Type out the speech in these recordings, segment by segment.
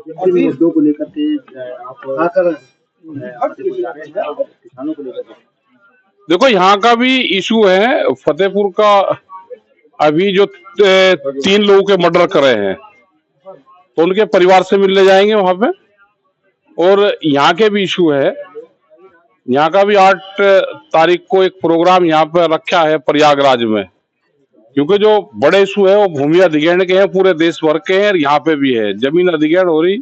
किन मुद्दों को लेकर के आप किसानों को लेकर? देखो, यहाँ का भी इशू है। फतेहपुर का अभी जो 3 लोगों के मर्डर करे हैं, तो उनके परिवार से मिलने जाएंगे वहां पे। और यहाँ के भी इशू है। यहाँ का भी 8 तारीख को एक प्रोग्राम यहाँ पे रखा है प्रयागराज में, क्योंकि जो बड़े इशू है वो भूमि अधिग्रहण के हैं, पूरे देश भर के हैं। यहाँ पे भी है, जमीन अधिग्रहण हो रही,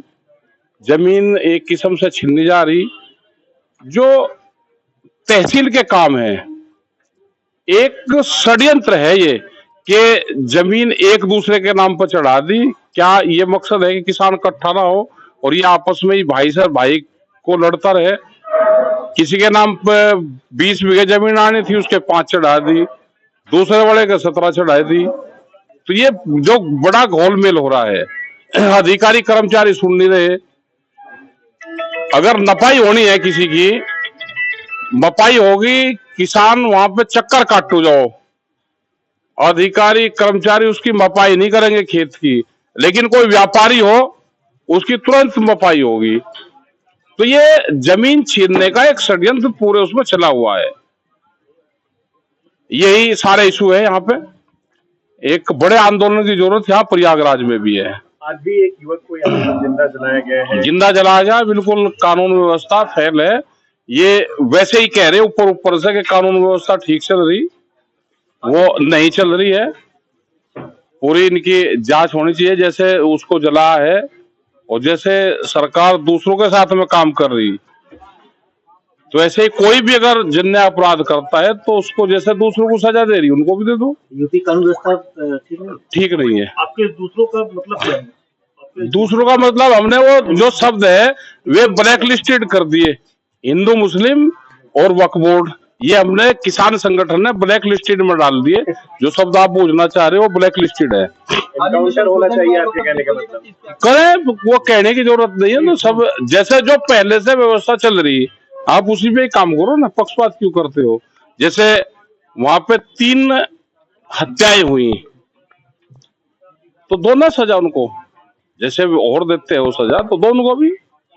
जमीन एक किस्म से छीनी जा रही। जो तहसील के काम है, एक षड्यंत्र है ये कि जमीन एक दूसरे के नाम पर चढ़ा दी। क्या ये मकसद है कि किसान इकट्ठा ना हो और ये आपस में ही भाई से भाई को लड़ता रहे? किसी के नाम पर 20 बीघे जमीन आनी थी, उसके 5 चढ़ा दी, दूसरे वाले के 17 चढ़ा दी। तो ये जो बड़ा घोलमेल हो रहा है, अधिकारी कर्मचारी सुन नहीं रहे। अगर नपाई होनी है किसी की, मपाई होगी, किसान वहां पे चक्कर काटो जाओ, अधिकारी कर्मचारी उसकी मपाई नहीं करेंगे खेत की, लेकिन कोई व्यापारी हो उसकी तुरंत मपाई होगी। तो ये जमीन छीनने का एक षड्यंत्र पूरे उसमें चला हुआ है। यही सारे इशू है। यहाँ पे एक बड़े आंदोलन की जरूरत यहाँ प्रयागराज में भी है। आज भी एक युवक को यहाँ जिंदा जलाया गया है। जिंदा जलाया गया, बिल्कुल कानून व्यवस्था फेल है। ये वैसे ही कह रहे ऊपर ऊपर से कि कानून व्यवस्था ठीक चल रही, वो नहीं चल रही है। पूरी इनकी जांच होनी चाहिए, जैसे उसको जलाया है और जैसे सरकार दूसरों के साथ में काम कर रही, तो ऐसे ही कोई भी अगर जन्य अपराध करता है तो उसको जैसे दूसरों को सजा दे रही, उनको भी दे दो। यूपी कानून व्यवस्था ठीक नहीं है। आपके दूसरों का मतलब क्या है? दूसरों का मतलब हमने वो जो शब्द है वे ब्लैक लिस्टेड कर दिए। हिंदू, मुस्लिम और वक्फ बोर्ड, ये हमने किसान संगठन ने ब्लैक लिस्टेड में डाल दिए। जो शब्द आप पूछना चाह रहे हो वो ब्लैक लिस्टेड है। एनकाउंटर होना चाहिए आपके कहने का मतलब? करें, वो कहने की जरूरत नहीं है। तो सब जैसे जो पहले से व्यवस्था चल रही, आप उसी पे काम करो ना, पक्षपात क्यों करते हो? जैसे वहां पे 3 हत्याएं हुई, तो दोनों सजा उनको, जैसे और देते हैं वो सजा, तो दोनों को भी।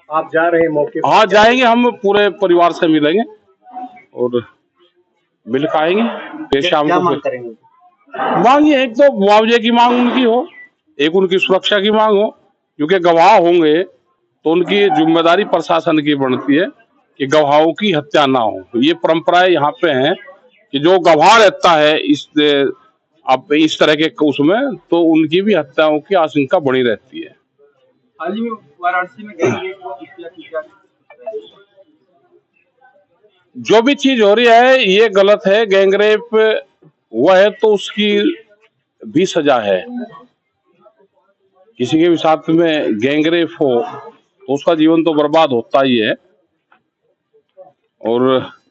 आप जा रहे हैं मौके पर? हाँ, जाएंगे, हम पूरे परिवार से मिलेंगे और मिल पाएंगे। फिर शाम को मांग करेंगे? मांग ये, एक तो मुआवजे की मांग उनकी हो, एक उनकी सुरक्षा की मांग हो, क्योंकि गवाह होंगे तो उनकी जिम्मेदारी प्रशासन की बनती है कि गवाहों की हत्या ना हो। ये परंपराएं यहाँ पे हैं कि जो गवाह रहता है इस तरह के उसमें, तो उनकी भी हत्याओं की आशंका बनी रहती है। हाल ही में वाराणसी में जो भी चीज हो रही है ये गलत है। गैंगरेप हुआ है तो उसकी भी सजा है। किसी के भी साथ में गैंगरेप हो तो उसका जीवन तो बर्बाद होता ही है। और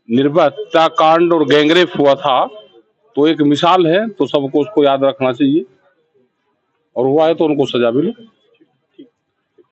निर्भया हत्याकांड और गैंगरेप हुआ था तो एक मिसाल है, तो सबको उसको याद रखना चाहिए, और हुआ है तो उनको सजा मिले।